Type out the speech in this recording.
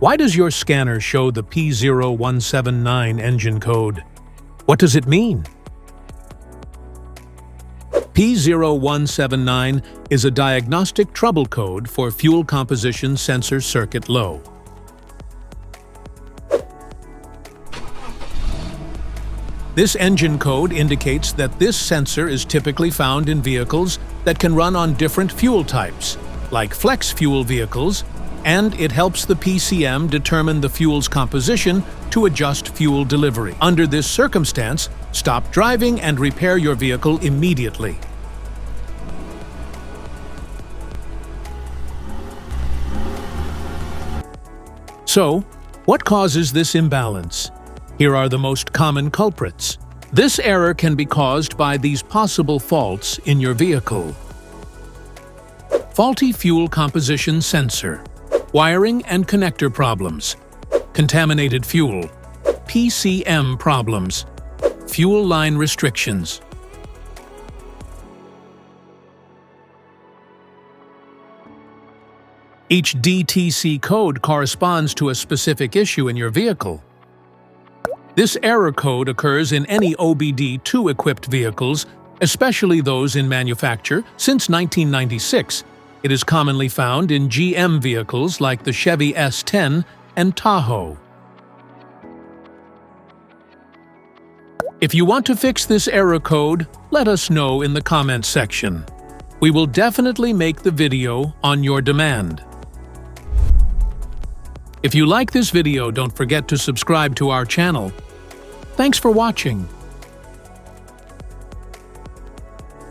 Why does your scanner show the P0179 engine code? What does it mean? P0179 is a diagnostic trouble code for fuel composition sensor circuit low. This engine code indicates that this sensor is typically found in vehicles that can run on different fuel types, like flex fuel vehicles, and it helps the PCM determine the fuel's composition to adjust fuel delivery. Under this circumstance, stop driving and repair your vehicle immediately. So, what causes this imbalance? Here are the most common culprits. This error can be caused by these possible faults in your vehicle. Faulty fuel composition sensor, wiring and connector problems, contaminated fuel, PCM problems, fuel line restrictions. Each DTC code corresponds to a specific issue in your vehicle. This error code occurs in any OBD2 equipped vehicles, especially those in manufacture. Since 1996, it is commonly found in GM vehicles like the Chevy S10 and Tahoe. If you want to fix this error code, let us know in the comments section. We will definitely make the video on your demand. If you like this video, don't forget to subscribe to our channel. Thanks for watching.